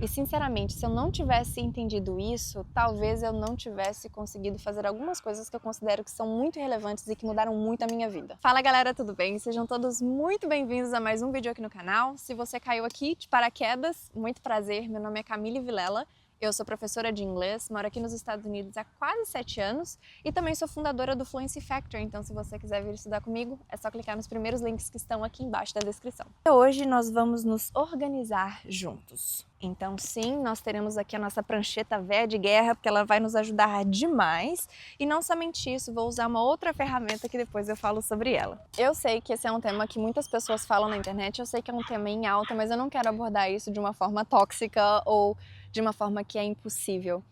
E sinceramente, se eu não tivesse entendido isso, talvez eu não tivesse conseguido fazer algumas coisas que eu considero que são muito relevantes e que mudaram muito a minha vida. Fala galera, tudo bem? Sejam todos muito bem-vindos a mais um vídeo aqui no canal. Se você caiu aqui de paraquedas, muito prazer, meu nome é Camille Vilela. Eu sou professora de inglês, moro aqui nos Estados Unidos há quase 7 anos e também sou fundadora do Fluency Factor, então se você quiser vir estudar comigo, é só clicar nos primeiros links que estão aqui embaixo da descrição. Hoje nós vamos nos organizar juntos. Então sim, nós teremos aqui a nossa prancheta véia de guerra, porque ela vai nos ajudar demais. E não somente isso, vou usar uma outra ferramenta que depois eu falo sobre ela. Eu sei que esse é um tema que muitas pessoas falam na internet, eu sei que é um tema em alta, mas eu não quero abordar isso de uma forma tóxica ou de uma forma que é impossível.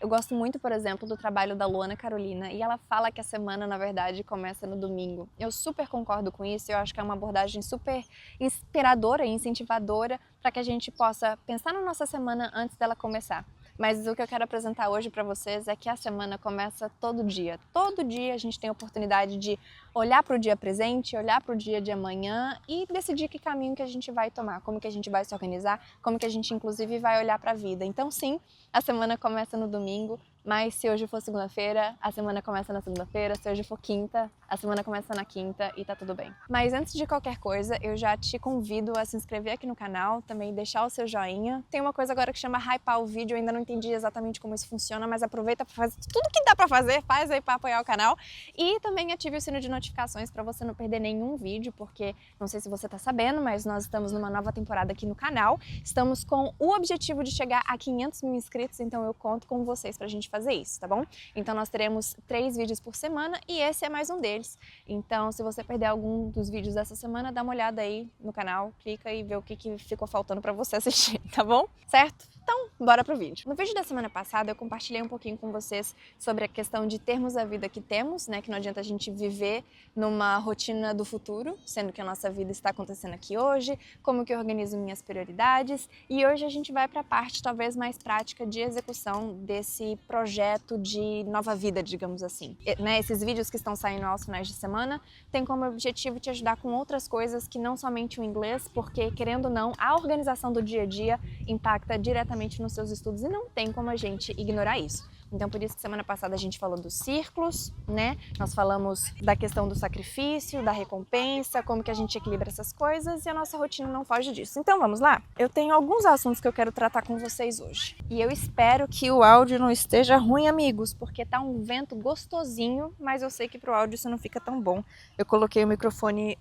Eu gosto muito, por exemplo, do trabalho da Luana Carolina e ela fala que a semana, na verdade, começa no domingo. Eu super concordo com isso, eu acho que é uma abordagem super inspiradora e incentivadora para que a gente possa pensar na nossa semana antes dela começar. Mas o que eu quero apresentar hoje para vocês é que a semana começa todo dia. Todo dia a gente tem a oportunidade de olhar para o dia presente, olhar para o dia de amanhã e decidir que caminho que a gente vai tomar, como que a gente vai se organizar, como que a gente inclusive vai olhar para a vida. Então sim, a semana começa no domingo, mas se hoje for segunda-feira, a semana começa na segunda-feira, se hoje for quinta, a semana começa na quinta e tá tudo bem. Mas antes de qualquer coisa, eu já te convido a se inscrever aqui no canal, também deixar o seu joinha. Tem uma coisa agora que chama hypar o vídeo, eu ainda não entendi exatamente como isso funciona, mas aproveita para fazer tudo que dá para fazer, faz aí para apoiar o canal. E também ative o sino de notificações para você não perder nenhum vídeo, porque não sei se você tá sabendo, mas nós estamos numa nova temporada aqui no canal. Estamos com o objetivo de chegar a 500 mil inscritos, então eu conto com vocês pra gente fazer isso, tá bom? Então nós teremos 3 vídeos por semana e esse é mais um deles. Então se você perder algum dos vídeos dessa semana, dá uma olhada aí no canal, clica e vê o que ficou faltando pra você assistir, tá bom? Certo? Então, bora pro vídeo. No vídeo da semana passada eu compartilhei um pouquinho com vocês sobre a questão de termos a vida que temos, né? Que não adianta a gente viver numa rotina do futuro, sendo que a nossa vida está acontecendo aqui hoje, como que eu organizo minhas prioridades. E hoje a gente vai para a parte talvez mais prática de execução desse projeto de nova vida, digamos assim. Esses vídeos que estão saindo aos finais de semana têm como objetivo te ajudar com outras coisas que não somente o inglês, porque querendo ou não, a organização do dia a dia impacta diretamente nos seus estudos e não tem como a gente ignorar isso. Então por isso que semana passada a gente falou dos círculos, né? Nós falamos da questão do sacrifício, da recompensa, como que a gente equilibra essas coisas e a nossa rotina não foge disso. Então vamos lá? Eu tenho alguns assuntos que eu quero tratar com vocês hoje. E eu espero que o áudio não esteja ruim, amigos, porque tá um vento gostosinho, mas eu sei que pro áudio isso não fica tão bom. Eu coloquei o microfone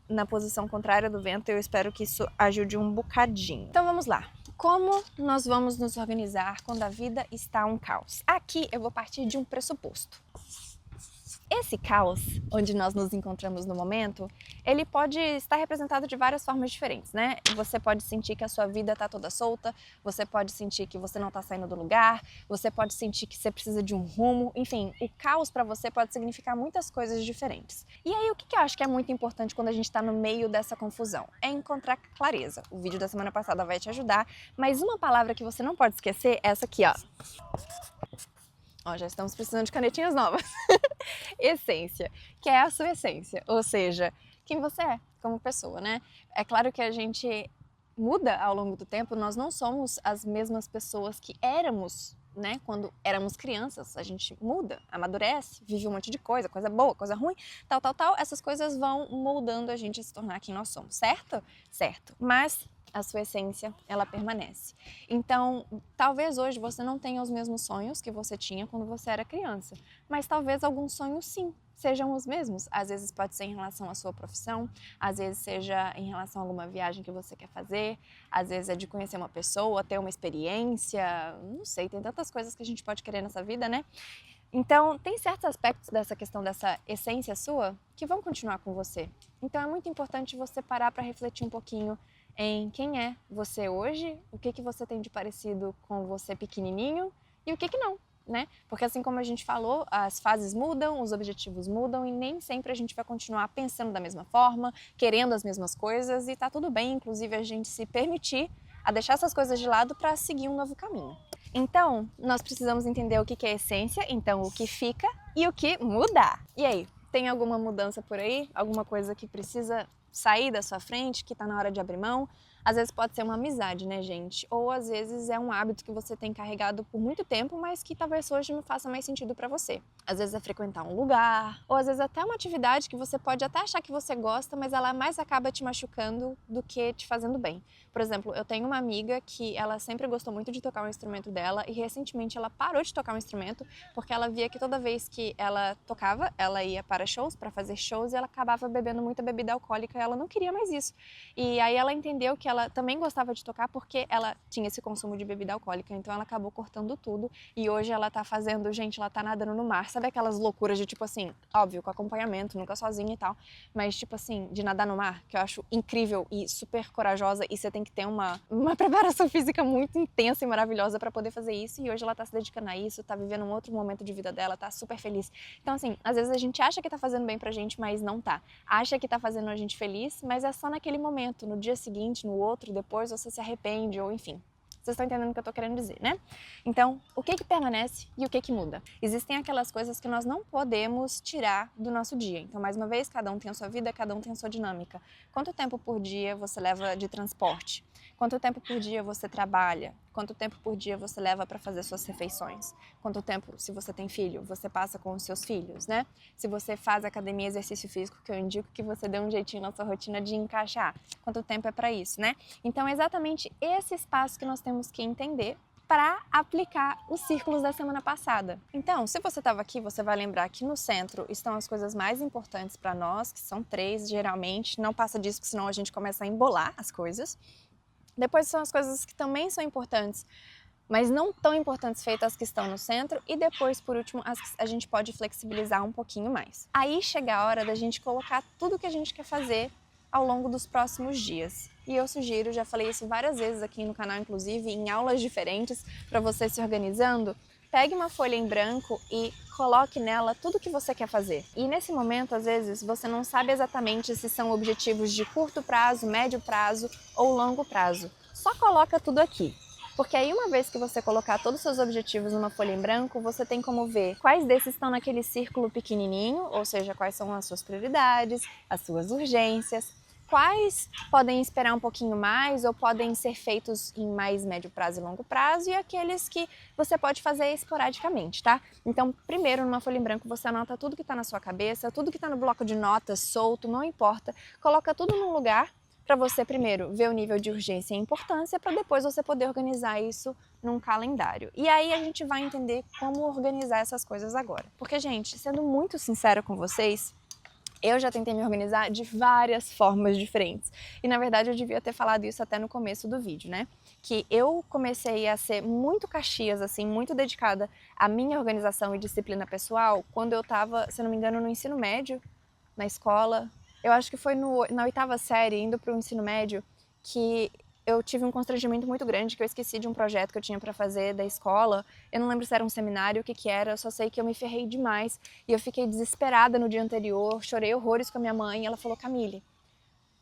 na posição contrária do vento e eu espero que isso ajude um bocadinho. Então vamos lá. Como nós vamos nos organizar quando a vida está um caos? Aqui eu vou partir de um pressuposto. Esse caos, onde nós nos encontramos no momento, ele pode estar representado de várias formas diferentes, né? Você pode sentir que a sua vida está toda solta, você pode sentir que você não está saindo do lugar, você pode sentir que você precisa de um rumo, enfim, o caos para você pode significar muitas coisas diferentes. E aí o que eu acho que é muito importante quando a gente está no meio dessa confusão? É encontrar clareza. O vídeo da semana passada vai te ajudar, mas uma palavra que você não pode esquecer é essa aqui, ó. Ó, já estamos precisando de canetinhas novas. Essência, que é a sua essência, ou seja, quem você é como pessoa, né? É claro que a gente muda ao longo do tempo, nós não somos as mesmas pessoas que éramos, né? Quando éramos crianças, a gente muda, amadurece, vive um monte de coisa, coisa boa, coisa ruim, tal, essas coisas vão moldando a gente a se tornar quem nós somos, certo? Certo, mas a sua essência, ela permanece. Então, talvez hoje você não tenha os mesmos sonhos que você tinha quando você era criança, mas talvez alguns sonhos sim sejam os mesmos. Às vezes pode ser em relação à sua profissão, às vezes seja em relação a alguma viagem que você quer fazer, às vezes é de conhecer uma pessoa, ter uma experiência, não sei, tem tantas coisas que a gente pode querer nessa vida, né? Então, tem certos aspectos dessa questão dessa essência sua que vão continuar com você. Então, é muito importante você parar para refletir um pouquinho em quem é você hoje, o que você tem de parecido com você pequenininho e o que não, né? Porque assim como a gente falou, as fases mudam, os objetivos mudam e nem sempre a gente vai continuar pensando da mesma forma, querendo as mesmas coisas e tá tudo bem, inclusive a gente se permitir a deixar essas coisas de lado para seguir um novo caminho. Então, nós precisamos entender o que é essência, então o que fica e o que muda. E aí, tem alguma mudança por aí? Alguma coisa que precisa sair da sua frente, que está na hora de abrir mão? Às vezes pode ser uma amizade, né, gente? Ou às vezes é um hábito que você tem carregado por muito tempo, mas que talvez hoje não faça mais sentido para você. Às vezes é frequentar um lugar, ou às vezes até uma atividade que você pode até achar que você gosta, mas ela mais acaba te machucando do que te fazendo bem. Por exemplo, eu tenho uma amiga que ela sempre gostou muito de tocar um instrumento dela e recentemente ela parou de tocar um instrumento porque ela via que toda vez que ela tocava, ela ia para shows, para fazer shows, e ela acabava bebendo muita bebida alcoólica e ela não queria mais isso. E aí ela entendeu que ela também gostava de tocar porque ela tinha esse consumo de bebida alcoólica, então ela acabou cortando tudo e hoje ela tá fazendo, gente, ela tá nadando no mar, sabe aquelas loucuras de tipo assim, óbvio, com acompanhamento, nunca sozinha e tal, mas tipo assim, de nadar no mar, que eu acho incrível e super corajosa e você tem que ter uma preparação física muito intensa e maravilhosa para poder fazer isso e hoje ela tá se dedicando a isso, tá vivendo um outro momento de vida dela, tá super feliz. Então assim, às vezes a gente acha que tá fazendo bem pra gente, mas não tá. Acha que tá fazendo a gente feliz, mas é só naquele momento, no dia seguinte, no outro, depois você se arrepende ou enfim. Vocês estão entendendo o que eu tô querendo dizer, né? Então, o que permanece e o que muda? Existem aquelas coisas que nós não podemos tirar do nosso dia. Então, mais uma vez, cada um tem a sua vida, cada um tem a sua dinâmica. Quanto tempo por dia você leva de transporte? Quanto tempo por dia você trabalha? Quanto tempo por dia você leva para fazer suas refeições? Quanto tempo, se você tem filho, você passa com os seus filhos, né? Se você faz academia, exercício físico, que eu indico que você dê um jeitinho na sua rotina de encaixar. Quanto tempo é para isso, né? Então, é exatamente esse espaço que nós temos que entender para aplicar os círculos da semana passada. Então, se você estava aqui, você vai lembrar que no centro estão as coisas mais importantes para nós, que são 3 geralmente, não passa disso, senão a gente começa a embolar as coisas. Depois são as coisas que também são importantes, mas não tão importantes feitas as que estão no centro, e depois, por último, as que a gente pode flexibilizar um pouquinho mais. Aí chega a hora da gente colocar tudo que a gente quer fazer ao longo dos próximos dias. E eu sugiro, já falei isso várias vezes aqui no canal, inclusive em aulas diferentes, para você se organizando, pegue uma folha em branco e coloque nela tudo que você quer fazer. E nesse momento, às vezes, você não sabe exatamente se são objetivos de curto prazo, médio prazo ou longo prazo. Só coloca tudo aqui. Porque aí, uma vez que você colocar todos os seus objetivos numa folha em branco, você tem como ver quais desses estão naquele círculo pequenininho, ou seja, quais são as suas prioridades, as suas urgências, quais podem esperar um pouquinho mais ou podem ser feitos em mais médio prazo e longo prazo, e aqueles que você pode fazer esporadicamente, tá? Então, primeiro, numa folha em branco, você anota tudo que está na sua cabeça, tudo que está no bloco de notas, solto, não importa, coloca tudo num lugar para você primeiro ver o nível de urgência e importância, para depois você poder organizar isso num calendário. E aí a gente vai entender como organizar essas coisas agora. Porque, gente, sendo muito sincera com vocês, eu já tentei me organizar de várias formas diferentes. E na verdade eu devia ter falado isso até no começo do vídeo, né? Que eu comecei a ser muito Caxias, assim, muito dedicada à minha organização e disciplina pessoal quando eu tava, se não me engano, no ensino médio, na escola. Eu acho que foi na 8ª série, indo para o ensino médio, que eu tive um constrangimento muito grande, que eu esqueci de um projeto que eu tinha para fazer da escola. Eu não lembro se era um seminário, o que era, eu só sei que eu me ferrei demais e eu fiquei desesperada no dia anterior, chorei horrores com a minha mãe e ela falou: Camille,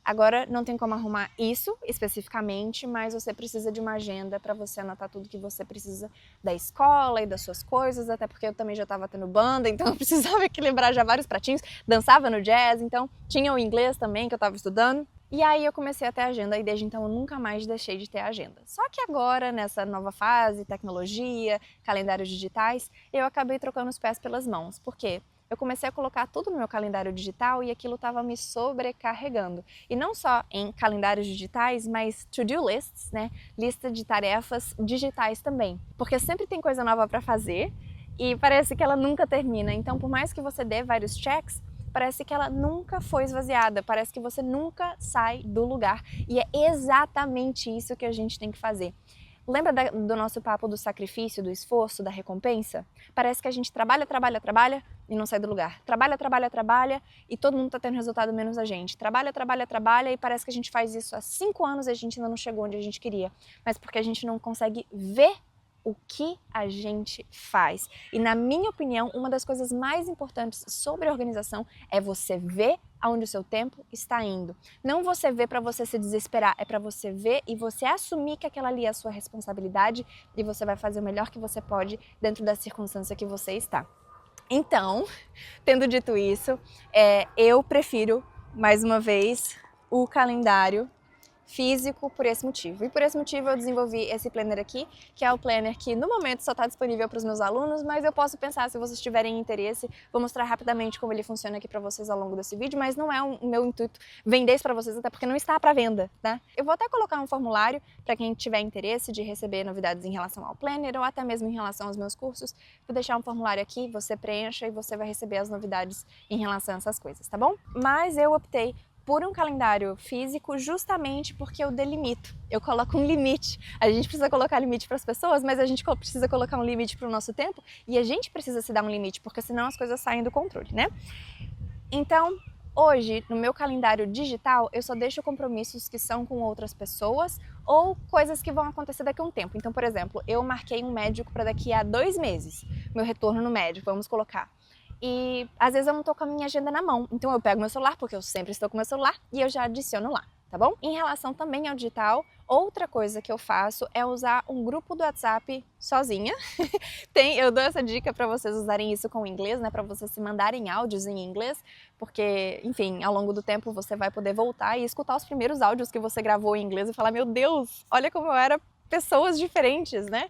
agora não tem como arrumar isso especificamente, mas você precisa de uma agenda para você anotar tudo que você precisa da escola e das suas coisas, até porque eu também já estava tendo banda, então eu precisava equilibrar já vários pratinhos, dançava no jazz, então tinha o inglês também que eu estava estudando. E aí eu comecei a ter agenda e desde então eu nunca mais deixei de ter agenda. Só que agora, nessa nova fase, tecnologia, calendários digitais, eu acabei trocando os pés pelas mãos. Por quê? Eu comecei a colocar tudo no meu calendário digital e aquilo estava me sobrecarregando. E não só em calendários digitais, mas to-do lists, né? Lista de tarefas digitais também. Porque sempre tem coisa nova para fazer e parece que ela nunca termina. Então, por mais que você dê vários checks, parece que ela nunca foi esvaziada, parece que você nunca sai do lugar. E é exatamente isso que a gente tem que fazer. Lembra do nosso papo do sacrifício, do esforço, da recompensa? Parece que a gente trabalha e não sai do lugar. Trabalha e todo mundo está tendo resultado menos a gente. Trabalha e parece que a gente faz isso há 5 anos e a gente ainda não chegou onde a gente queria. Mas porque a gente não consegue ver o que a gente faz. E na minha opinião, uma das coisas mais importantes sobre a organização é você ver aonde o seu tempo está indo. Não você ver para você se desesperar, é para você ver e você assumir que aquela ali é a sua responsabilidade e você vai fazer o melhor que você pode dentro da circunstância que você está. Então, tendo dito isso, eu prefiro, mais uma vez, o calendário físico por esse motivo. E por esse motivo eu desenvolvi esse planner aqui, que é o planner que no momento só está disponível para os meus alunos, mas eu posso pensar, se vocês tiverem interesse, vou mostrar rapidamente como ele funciona aqui para vocês ao longo desse vídeo, mas não é o meu intuito vender isso para vocês, até porque não está para venda, né? Eu vou até colocar um formulário para quem tiver interesse de receber novidades em relação ao planner ou até mesmo em relação aos meus cursos. Vou deixar um formulário aqui, você preencha e você vai receber as novidades em relação a essas coisas, tá bom? Mas eu optei por um calendário físico justamente porque eu delimito, eu coloco um limite. A gente precisa colocar limite para as pessoas, mas a gente precisa colocar um limite para o nosso tempo e a gente precisa se dar um limite, porque senão as coisas saem do controle, né? Então, hoje, no meu calendário digital, eu só deixo compromissos que são com outras pessoas ou coisas que vão acontecer daqui a um tempo. Então, por exemplo, eu marquei um médico para daqui a 2 meses, meu retorno no médico, vamos colocar. E às vezes eu não tô com a minha agenda na mão, então eu pego meu celular, porque eu sempre estou com meu celular, e eu já adiciono lá, tá bom? Em relação também ao digital, outra coisa que eu faço é usar um grupo do WhatsApp sozinha. Eu dou essa dica para vocês usarem isso com o inglês, né, para vocês se mandarem áudios em inglês, porque, enfim, ao longo do tempo você vai poder voltar e escutar os primeiros áudios que você gravou em inglês e falar, meu Deus, olha como eu era pessoas diferentes, né?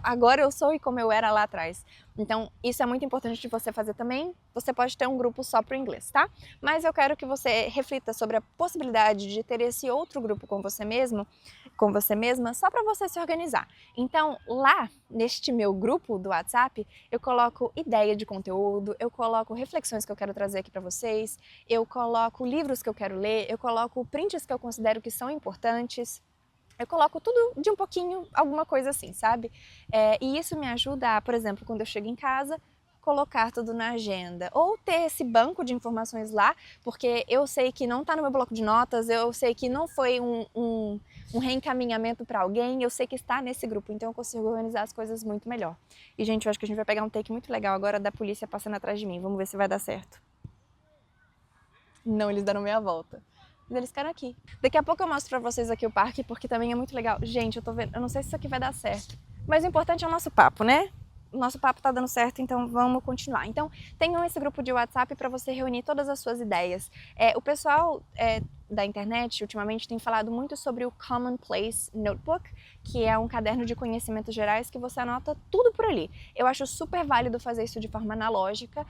Agora eu sou e como eu era lá atrás. Então, isso é muito importante de você fazer também. Você pode ter um grupo só para o inglês, tá? Mas eu quero que você reflita sobre a possibilidade de ter esse outro grupo com você mesmo, com você mesma, só para você se organizar. Então, lá, neste meu grupo do WhatsApp, eu coloco ideia de conteúdo, eu coloco reflexões que eu quero trazer aqui para vocês, eu coloco livros que eu quero ler, eu coloco prints que eu considero que são importantes. Eu coloco tudo de um pouquinho, alguma coisa assim, sabe? E isso me ajuda a, por exemplo, quando eu chego em casa, colocar tudo na agenda. Ou ter esse banco de informações lá, porque eu sei que não está no meu bloco de notas, eu sei que não foi um reencaminhamento para alguém, eu sei que está nesse grupo, então eu consigo organizar as coisas muito melhor. E, gente, eu acho que a gente vai pegar um take muito legal agora da polícia passando atrás de mim. Vamos ver se vai dar certo. Não, eles deram meia volta. Mas eles ficaram aqui. Daqui a pouco eu mostro pra vocês aqui o parque, porque também é muito legal. Gente, eu tô vendo, eu não sei se isso aqui vai dar certo. Mas o importante é o nosso papo, né? O nosso papo tá dando certo, então vamos continuar. Então, tenham esse grupo de WhatsApp para você reunir todas as suas ideias. O pessoal da internet, ultimamente, tem falado muito sobre o Commonplace Notebook, que é um caderno de conhecimentos gerais que você anota tudo por ali. Eu acho super válido fazer isso de forma analógica,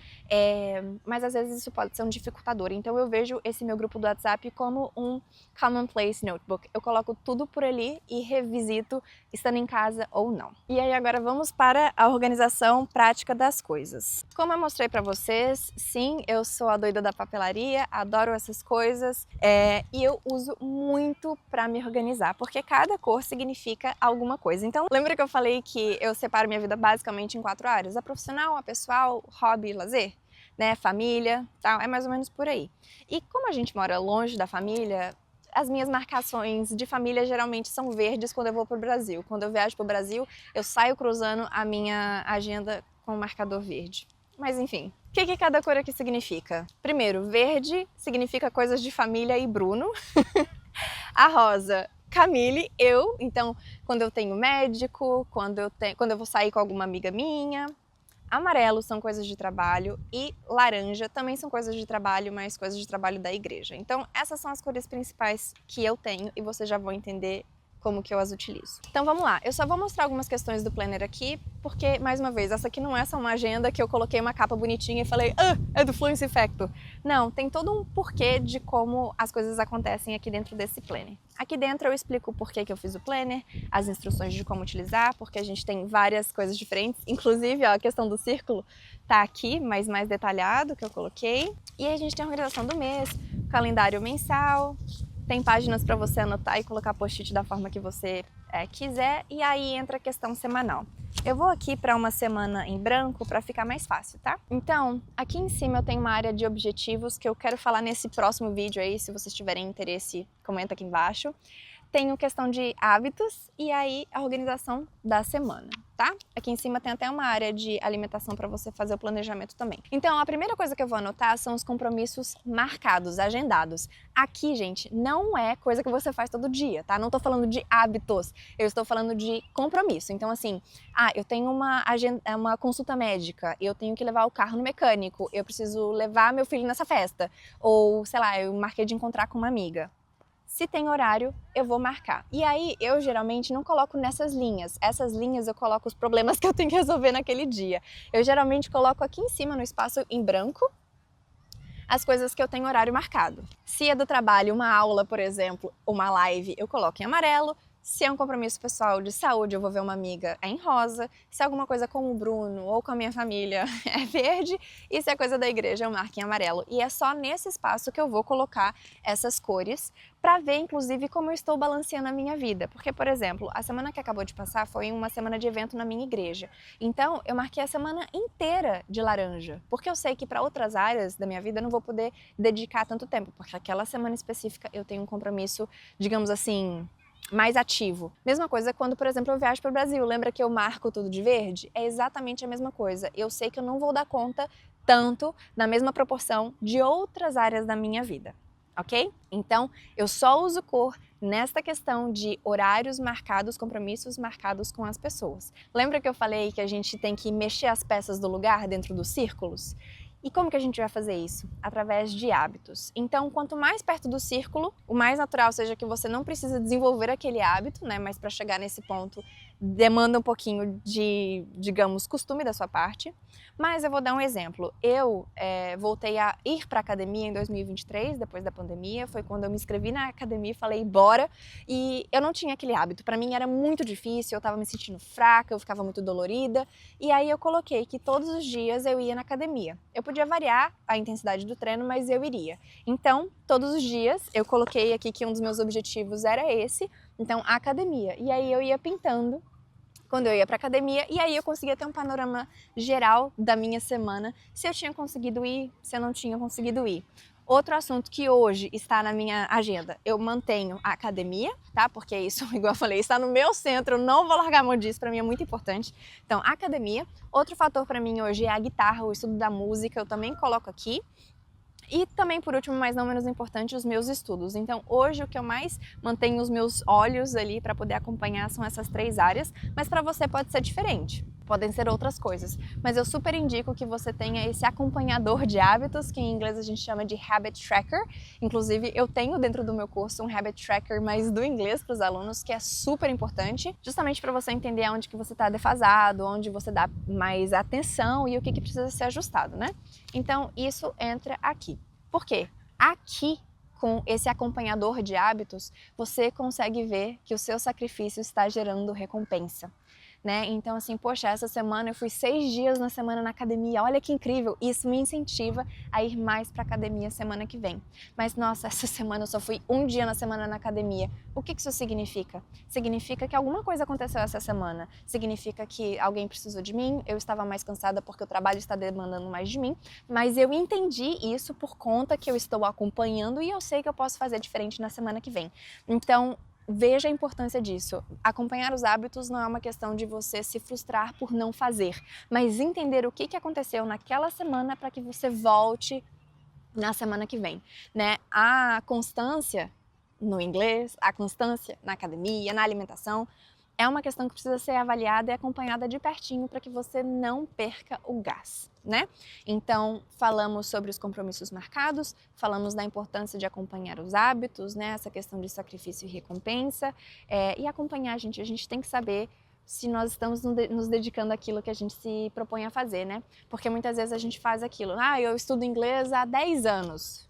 mas às vezes isso pode ser um dificultador. Então eu vejo esse meu grupo do WhatsApp como um Commonplace Notebook. Eu coloco tudo por ali e revisito estando em casa ou não. E aí agora vamos para a organização prática das coisas. Como eu mostrei para vocês, sim, eu sou a doida da papelaria, adoro essas coisas, e eu uso muito para me organizar, porque cada cor significa alguma coisa. Então, lembra que eu falei que eu separo minha vida basicamente em 4 áreas? A profissional, a pessoal, hobby e lazer? Né? Família, tal, é mais ou menos por aí. E como a gente mora longe da família, as minhas marcações de família geralmente são verdes quando eu vou para o Brasil. Quando eu viajo para o Brasil, eu saio cruzando a minha agenda com o marcador verde. Mas enfim, o que cada cor aqui significa? Primeiro, verde significa coisas de família e Bruno. A rosa, Camille, eu. Então, quando eu tenho médico, quando eu vou sair com alguma amiga minha. Amarelo são coisas de trabalho e laranja também são coisas de trabalho, mas coisas de trabalho da igreja. Então, essas são as cores principais que eu tenho e vocês já vão entender como que eu as utilizo. Então vamos lá, eu só vou mostrar algumas questões do planner aqui, porque, mais uma vez, essa aqui não é só uma agenda que eu coloquei uma capa bonitinha e falei, é do Fluency Factor. Não, tem todo um porquê de como as coisas acontecem aqui dentro desse planner. Aqui dentro eu explico o porquê que eu fiz o planner, as instruções de como utilizar, porque a gente tem várias coisas diferentes, inclusive ó, a questão do círculo tá aqui, mas mais detalhado que eu coloquei. E aí a gente tem a organização do mês, calendário mensal, tem páginas para você anotar e colocar post-it da forma que você quiser, e aí entra a questão semanal. Eu vou aqui para uma semana em branco para ficar mais fácil, tá? Então, aqui em cima eu tenho uma área de objetivos que eu quero falar nesse próximo vídeo aí, se vocês tiverem interesse, comenta aqui embaixo. Tenho questão de hábitos e aí a organização da semana, tá? Aqui em cima tem até uma área de alimentação para você fazer o planejamento também. Então, a primeira coisa que eu vou anotar são os compromissos marcados, agendados. Aqui, gente, não é coisa que você faz todo dia, tá? Não tô falando de hábitos, eu estou falando de compromisso. Então, assim, eu tenho uma consulta médica, eu tenho que levar o carro no mecânico, eu preciso levar meu filho nessa festa, ou, sei lá, eu marquei de encontrar com uma amiga. Se tem horário, eu vou marcar. E aí, eu geralmente não coloco nessas linhas. Essas linhas eu coloco os problemas que eu tenho que resolver naquele dia. Eu geralmente coloco aqui em cima, no espaço em branco, as coisas que eu tenho horário marcado. Se é do trabalho, uma aula, por exemplo, uma live, eu coloco em amarelo. Se é um compromisso pessoal de saúde, eu vou ver uma amiga, é em rosa. Se é alguma coisa com o Bruno ou com a minha família, é verde. E se é coisa da igreja, eu marco em amarelo. E é só nesse espaço que eu vou colocar essas cores para ver, inclusive, como eu estou balanceando a minha vida. Porque, por exemplo, a semana que acabou de passar foi uma semana de evento na minha igreja. Então, eu marquei a semana inteira de laranja. Porque eu sei que para outras áreas da minha vida eu não vou poder dedicar tanto tempo. Porque aquela semana específica eu tenho um compromisso, digamos assim, mais ativo. Mesma coisa quando, por exemplo, eu viajo para o Brasil. Lembra que eu marco tudo de verde? É exatamente a mesma coisa. Eu sei que eu não vou dar conta tanto, na mesma proporção, de outras áreas da minha vida, ok? Então, eu só uso cor nesta questão de horários marcados, compromissos marcados com as pessoas. Lembra que eu falei que a gente tem que mexer as peças do lugar dentro dos círculos? E como que a gente vai fazer isso? Através de hábitos. Então, quanto mais perto do círculo, o mais natural seja que você não precisa desenvolver aquele hábito, né? Mas para chegar nesse ponto demanda um pouquinho de, digamos, costume da sua parte. Mas eu vou dar um exemplo. Eu voltei a ir para a academia em 2023, depois da pandemia. Foi quando eu me inscrevi na academia e falei, bora. E eu não tinha aquele hábito. Para mim era muito difícil, eu estava me sentindo fraca, eu ficava muito dolorida. E aí eu coloquei que todos os dias eu ia na academia. Eu podia variar a intensidade do treino, mas eu iria. Então, todos os dias, eu coloquei aqui que um dos meus objetivos era esse, então, a academia. E aí eu ia pintando quando eu ia para academia, e aí eu conseguia ter um panorama geral da minha semana, se eu tinha conseguido ir, se eu não tinha conseguido ir. Outro assunto que hoje está na minha agenda, eu mantenho a academia, tá? Porque isso, igual eu falei, está no meu centro, eu não vou largar a mão disso, para mim é muito importante. Então, a academia. Outro fator para mim hoje é a guitarra, o estudo da música, eu também coloco aqui. E também, por último, mas não menos importante, os meus estudos. Então, hoje o que eu mais mantenho os meus olhos ali para poder acompanhar são essas 3 áreas, mas para você pode ser diferente. Podem ser outras coisas, mas eu super indico que você tenha esse acompanhador de hábitos, que em inglês a gente chama de Habit Tracker. Inclusive, eu tenho dentro do meu curso um Habit Tracker, mas do inglês para os alunos, que é super importante, justamente para você entender onde que você está defasado, onde você dá mais atenção e o que precisa ser ajustado, né? Então, isso entra aqui. Por quê? Aqui, com esse acompanhador de hábitos, você consegue ver que o seu sacrifício está gerando recompensa. Né? Então assim, poxa, essa semana eu fui 6 dias na semana na academia, olha que incrível, isso me incentiva a ir mais para academia semana que vem. Mas nossa, essa semana eu só fui 1 dia na semana na academia. O que isso significa? Significa que alguma coisa aconteceu essa semana, significa que alguém precisou de mim, eu estava mais cansada porque o trabalho está demandando mais de mim, mas eu entendi isso por conta que eu estou acompanhando e eu sei que eu posso fazer diferente na semana que vem. Então, veja a importância disso. Acompanhar os hábitos não é uma questão de você se frustrar por não fazer, mas entender o que aconteceu naquela semana para que você volte na semana que vem, né? A constância no inglês, a constância na academia, na alimentação, é uma questão que precisa ser avaliada e acompanhada de pertinho para que você não perca o gás, né? Então, falamos sobre os compromissos marcados, falamos da importância de acompanhar os hábitos, né? Essa questão de sacrifício e recompensa, e acompanhar, a gente tem que saber se nós estamos nos dedicando àquilo que a gente se propõe a fazer, né? Porque muitas vezes a gente faz aquilo, eu estudo inglês há 10 anos.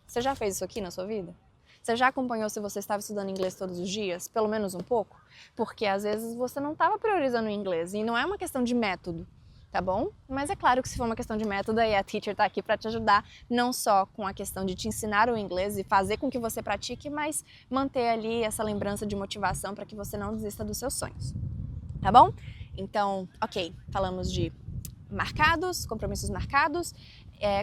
Você já fez isso aqui na sua vida? Você já acompanhou se você estava estudando inglês todos os dias? Pelo menos um pouco? Porque às vezes você não estava priorizando o inglês e não é uma questão de método, tá bom? Mas é claro que se for uma questão de método, aí a teacher está aqui para te ajudar, não só com a questão de te ensinar o inglês e fazer com que você pratique, mas manter ali essa lembrança de motivação para que você não desista dos seus sonhos, tá bom? Então, ok, falamos de marcados, compromissos marcados,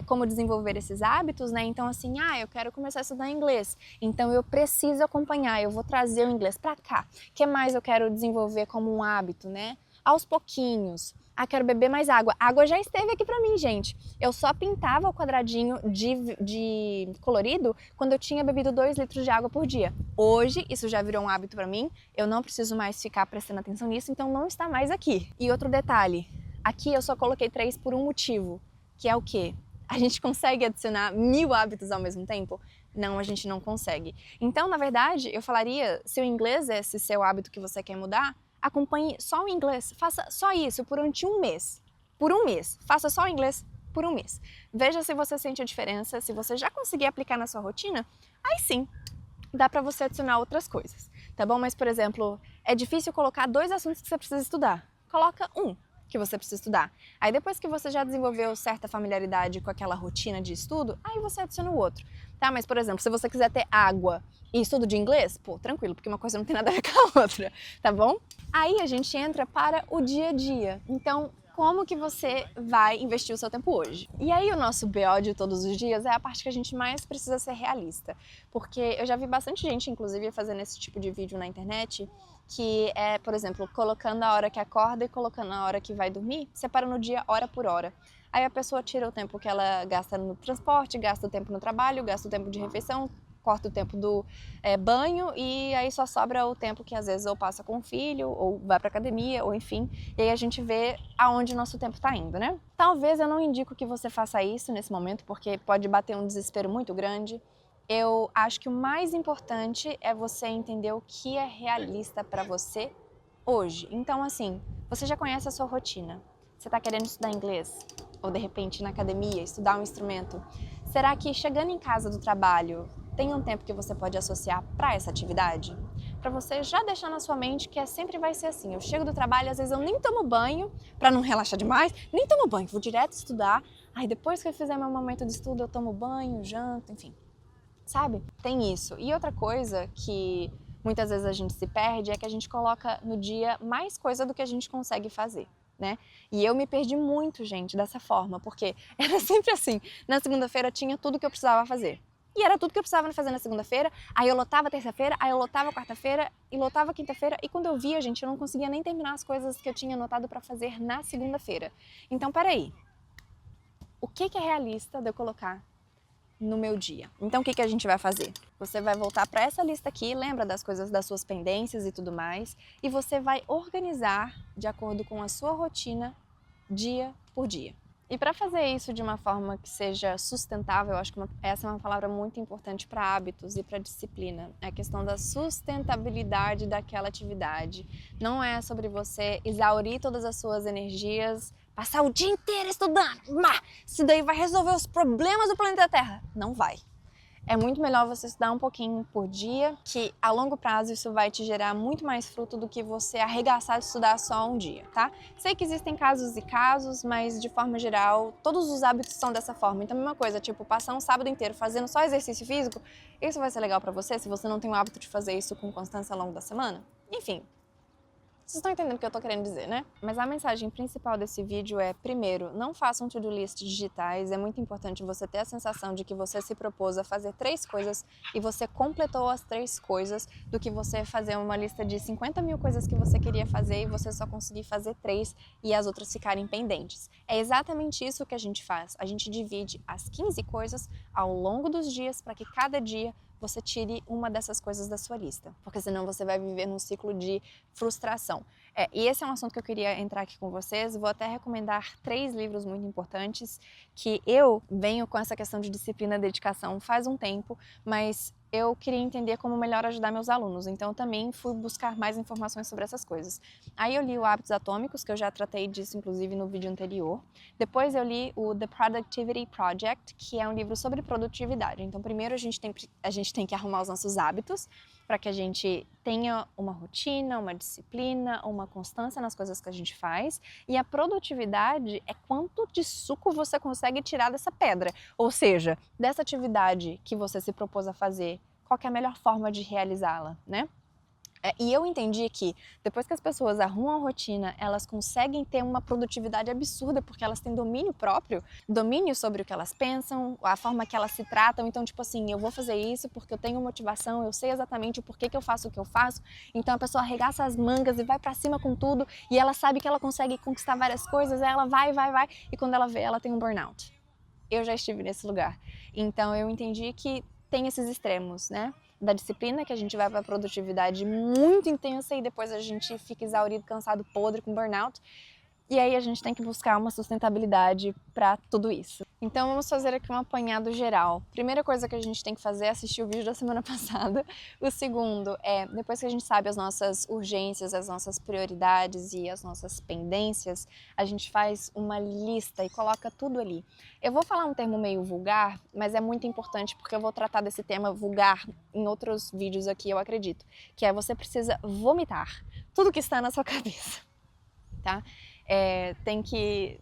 como desenvolver esses hábitos, né? Então assim, eu quero começar a estudar inglês, então eu preciso acompanhar, eu vou trazer o inglês para cá. O que mais eu quero desenvolver como um hábito, né? Aos pouquinhos. Quero beber mais água. A água já esteve aqui pra mim, gente. Eu só pintava o quadradinho de colorido quando eu tinha bebido 2 litros de água por dia. Hoje, isso já virou um hábito pra mim. Eu não preciso mais ficar prestando atenção nisso, então não está mais aqui. E outro detalhe, aqui eu só coloquei 3 por um motivo, que é o quê? A gente consegue adicionar 1000 hábitos ao mesmo tempo? Não, a gente não consegue. Então, na verdade, eu falaria, se o inglês é esse seu hábito que você quer mudar, acompanhe só o inglês, faça só isso durante um mês. Por um mês, faça só o inglês por um mês. Veja se você sente a diferença, se você já conseguir aplicar na sua rotina, aí sim, dá para você adicionar outras coisas, tá bom? Mas, por exemplo, é difícil colocar 2 assuntos que você precisa estudar. Coloca um que você precisa estudar. Aí depois que você já desenvolveu certa familiaridade com aquela rotina de estudo, aí você adiciona o outro, tá? Mas, por exemplo, se você quiser ter água e estudo de inglês, pô, tranquilo, porque uma coisa não tem nada a ver com a outra, tá bom? Aí a gente entra para o dia a dia. Então, como que você vai investir o seu tempo hoje? E aí o nosso BO de todos os dias é a parte que a gente mais precisa ser realista, porque eu já vi bastante gente, inclusive, fazendo esse tipo de vídeo na internet, que é, por exemplo, colocando a hora que acorda e colocando a hora que vai dormir, separando o dia hora por hora. Aí a pessoa tira o tempo que ela gasta no transporte, gasta o tempo no trabalho, gasta o tempo de refeição, corta o tempo do banho e aí só sobra o tempo que às vezes ou passa com o filho, ou vai pra academia, ou enfim. E aí a gente vê aonde o nosso tempo tá indo, né? Talvez eu não indico que você faça isso nesse momento, porque pode bater um desespero muito grande. Eu acho que o mais importante é você entender o que é realista para você hoje. Então, assim, você já conhece a sua rotina. Você está querendo estudar inglês? Ou, de repente, na academia, estudar um instrumento? Será que chegando em casa do trabalho, tem um tempo que você pode associar para essa atividade? Para você já deixar na sua mente que sempre vai ser assim. Eu chego do trabalho, às vezes eu nem tomo banho, para não relaxar demais, nem tomo banho, vou direto estudar. Aí depois que eu fizer meu momento de estudo, eu tomo banho, janto, enfim. Sabe? Tem isso. E outra coisa que muitas vezes a gente se perde é que a gente coloca no dia mais coisa do que a gente consegue fazer, né? E eu me perdi muito, gente, dessa forma, porque era sempre assim. Na segunda-feira tinha tudo que eu precisava fazer. E era tudo que eu precisava fazer na segunda-feira, aí eu lotava terça-feira, aí eu lotava quarta-feira e lotava quinta-feira. E quando eu via, gente, eu não conseguia nem terminar as coisas que eu tinha anotado para fazer na segunda-feira. Então, peraí. O que é realista de eu colocar no meu dia? Então o que a gente vai fazer? Você vai voltar para essa lista aqui, lembra das coisas, das suas pendências e tudo mais, e você vai organizar de acordo com a sua rotina, dia por dia. E para fazer isso de uma forma que seja sustentável, eu acho que essa é uma palavra muito importante para hábitos e para disciplina. É a questão da sustentabilidade daquela atividade. Não é sobre você exaurir todas as suas energias, passar o dia inteiro estudando. Isso daí vai resolver os problemas do planeta Terra. Não vai. É muito melhor você estudar um pouquinho por dia, que a longo prazo isso vai te gerar muito mais fruto do que você arregaçar de estudar só um dia, tá? Sei que existem casos e casos, mas de forma geral, todos os hábitos são dessa forma. Então, a mesma coisa, tipo, passar um sábado inteiro fazendo só exercício físico, isso vai ser legal pra você se você não tem o hábito de fazer isso com constância ao longo da semana? Enfim. Vocês estão entendendo o que eu tô querendo dizer, né? Mas a mensagem principal desse vídeo é, primeiro, não façam to-do list digitais. É muito importante você ter a sensação de que você se propôs a fazer 3 coisas e você completou as 3 coisas, do que você fazer uma lista de 50 mil coisas que você queria fazer e você só conseguir fazer 3 e as outras ficarem pendentes. É exatamente isso que a gente faz. A gente divide as 15 coisas ao longo dos dias para que cada dia você tire uma dessas coisas da sua lista, porque senão você vai viver num ciclo de frustração. E esse é um assunto que eu queria entrar aqui com vocês. Vou até recomendar 3 livros muito importantes que eu venho com essa questão de disciplina e dedicação faz um tempo, mas eu queria entender como melhor ajudar meus alunos, então eu também fui buscar mais informações sobre essas coisas. Aí eu li o Hábitos Atômicos, que eu já tratei disso inclusive no vídeo anterior. Depois eu li o The Productivity Project, que é um livro sobre produtividade. Então primeiro a gente tem que arrumar os nossos hábitos, para que a gente tenha uma rotina, uma disciplina, uma constância nas coisas que a gente faz. E a produtividade é quanto de suco você consegue tirar dessa pedra. Ou seja, dessa atividade que você se propôs a fazer, qual que é a melhor forma de realizá-la, né? E eu entendi que depois que as pessoas arrumam a rotina, elas conseguem ter uma produtividade absurda, porque elas têm domínio próprio, domínio sobre o que elas pensam, a forma que elas se tratam. Então, tipo assim, eu vou fazer isso porque eu tenho motivação, eu sei exatamente o porquê que eu faço o que eu faço. Então a pessoa arregaça as mangas e vai pra cima com tudo, e ela sabe que ela consegue conquistar várias coisas, aí ela vai, e quando ela vê, ela tem um burnout. Eu já estive nesse lugar. Então eu entendi que tem esses extremos, né? Da disciplina, que a gente vai para a produtividade muito intensa e depois a gente fica exaurido, cansado, podre, com burnout. E aí a gente tem que buscar uma sustentabilidade para tudo isso. Então vamos fazer aqui um apanhado geral. Primeira coisa que a gente tem que fazer é assistir o vídeo da semana passada. O segundo é, depois que a gente sabe as nossas urgências, as nossas prioridades e as nossas pendências, a gente faz uma lista e coloca tudo ali. Eu vou falar um termo meio vulgar, mas é muito importante porque eu vou tratar desse tema vulgar em outros vídeos aqui, eu acredito, que é você precisa vomitar tudo que está na sua cabeça, tá? Tem que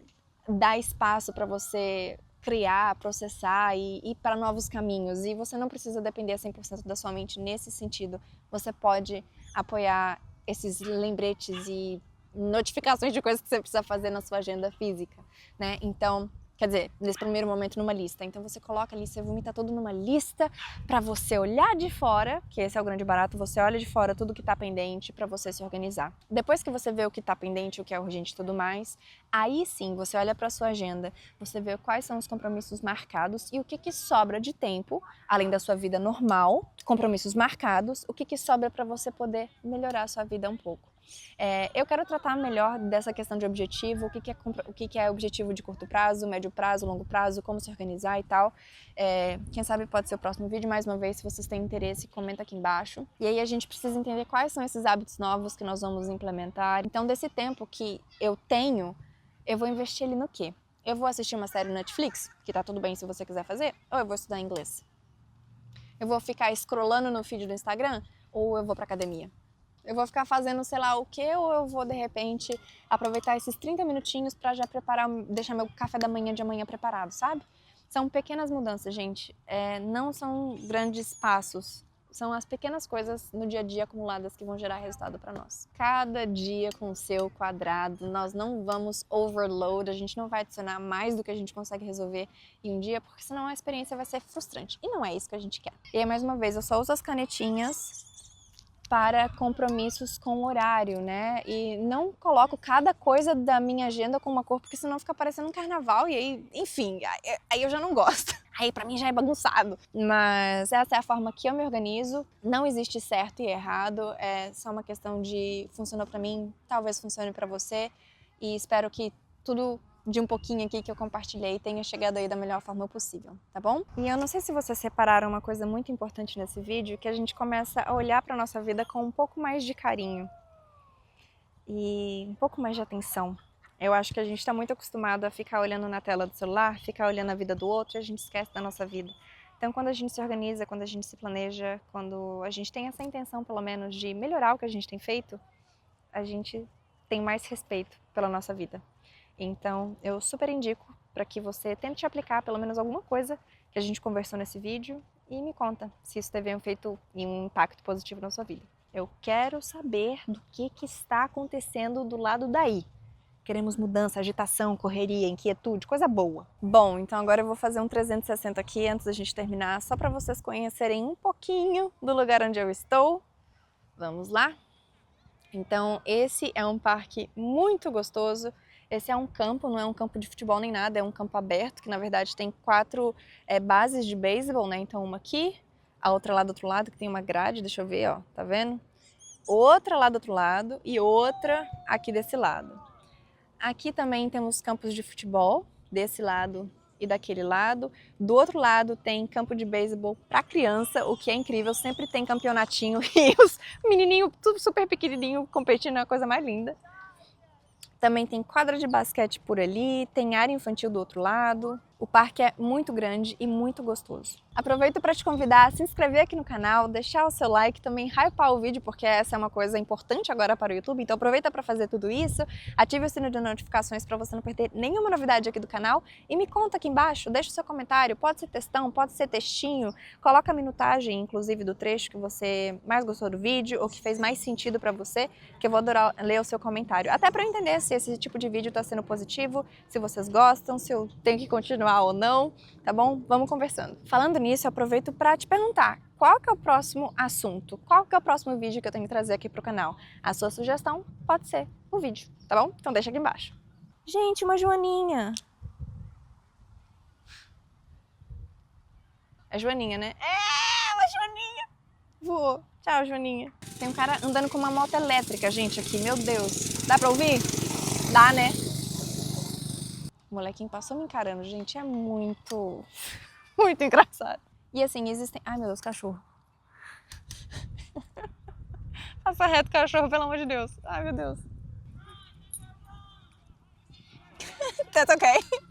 dar espaço para você criar, processar e ir para novos caminhos. E você não precisa depender 100% da sua mente nesse sentido. Você pode apoiar esses lembretes e notificações de coisas que você precisa fazer na sua agenda física, né? Então, quer dizer, nesse primeiro momento numa lista. Então você coloca ali, você vomita tudo numa lista para você olhar de fora, que esse é o grande barato, você olha de fora tudo que está pendente para você se organizar. Depois que você vê o que está pendente, o que é urgente e tudo mais, aí sim você olha para a sua agenda, você vê quais são os compromissos marcados e o que sobra de tempo, além da sua vida normal, compromissos marcados, o que sobra para você poder melhorar a sua vida um pouco. Eu quero tratar melhor dessa questão de objetivo, o que é objetivo de curto prazo, médio prazo, longo prazo, como se organizar e tal. Quem sabe pode ser o próximo vídeo. Mais uma vez, se vocês têm interesse, comenta aqui embaixo. E aí a gente precisa entender quais são esses hábitos novos que nós vamos implementar. Então, desse tempo que eu tenho, eu vou investir ele no quê? Eu vou assistir uma série no Netflix, que tá tudo bem se você quiser fazer, ou eu vou estudar inglês? Eu vou ficar scrollando no feed do Instagram, ou eu vou pra academia? Eu vou ficar fazendo sei lá o que, ou eu vou de repente aproveitar esses 30 minutinhos para já preparar, deixar meu café da manhã de amanhã preparado, sabe? São pequenas mudanças, gente. Não são grandes passos. São as pequenas coisas no dia a dia acumuladas que vão gerar resultado para nós. Cada dia com o seu quadrado, nós não vamos overload, a gente não vai adicionar mais do que a gente consegue resolver em um dia, porque senão a experiência vai ser frustrante. E não é isso que a gente quer. E aí, mais uma vez, eu só uso as canetinhas para compromissos com horário, né? E não coloco cada coisa da minha agenda com uma cor, porque senão fica parecendo um carnaval e aí, enfim, aí eu já não gosto. Aí pra mim já é bagunçado. Mas essa é a forma que eu me organizo. Não existe certo e errado, é só uma questão de funcionou pra mim, talvez funcione pra você. E espero que tudo de um pouquinho aqui que eu compartilhei tenha chegado aí da melhor forma possível, tá bom? E eu não sei se vocês repararam uma coisa muito importante nesse vídeo, que a gente começa a olhar para nossa vida com um pouco mais de carinho e um pouco mais de atenção. Eu acho que a gente está muito acostumado a ficar olhando na tela do celular, ficar olhando a vida do outro e a gente esquece da nossa vida. Então, quando a gente se organiza, quando a gente se planeja, quando a gente tem essa intenção, pelo menos, de melhorar o que a gente tem feito, a gente tem mais respeito pela nossa vida. Então, eu super indico para que você tente aplicar pelo menos alguma coisa que a gente conversou nesse vídeo e me conta se isso teve um efeito e um impacto positivo na sua vida. Eu quero saber do que está acontecendo do lado daí. Queremos mudança, agitação, correria, inquietude, coisa boa. Bom, então agora eu vou fazer um 360 aqui antes da gente terminar, só para vocês conhecerem um pouquinho do lugar onde eu estou. Vamos lá? Então, esse é um parque muito gostoso. Esse é um campo, não é um campo de futebol nem nada, é um campo aberto, que na verdade tem 4 bases de beisebol, né? Então uma aqui, a outra lá do outro lado, que tem uma grade, deixa eu ver, ó, tá vendo? Outra lá do outro lado e outra aqui desse lado. Aqui também temos campos de futebol, desse lado e daquele lado. Do outro lado tem campo de beisebol para criança, o que é incrível, sempre tem campeonatinho e os menininhos tudo super pequenininho competindo, é a coisa mais linda. Também tem quadra de basquete por ali, tem área infantil do outro lado. O parque é muito grande e muito gostoso. Aproveito para te convidar a se inscrever aqui no canal, deixar o seu like, também hypar o vídeo, porque essa é uma coisa importante agora para o YouTube, então aproveita para fazer tudo isso, ative o sino de notificações para você não perder nenhuma novidade aqui do canal e me conta aqui embaixo, deixa o seu comentário, pode ser textão, pode ser textinho, coloca a minutagem, inclusive, do trecho que você mais gostou do vídeo ou que fez mais sentido para você, que eu vou adorar ler o seu comentário, até para eu entender se esse tipo de vídeo está sendo positivo, se vocês gostam, se eu tenho que continuar ou não, tá bom? Vamos conversando. Falando nisso, eu aproveito para te perguntar, qual que é o próximo assunto? Qual que é o próximo vídeo que eu tenho que trazer aqui pro canal? A sua sugestão pode ser o vídeo, tá bom? Então deixa aqui embaixo. Gente, uma joaninha! É joaninha, né? É, uma joaninha! Voou. Tchau, joaninha. Tem um cara andando com uma moto elétrica, gente, aqui. Meu Deus. Dá pra ouvir? Dá, né? O molequinho passou me encarando, gente, é muito, muito engraçado. E assim, existem... Ai, meu Deus, cachorro. Passa reto, cachorro, pelo amor de Deus. Ai, meu Deus. That's okay.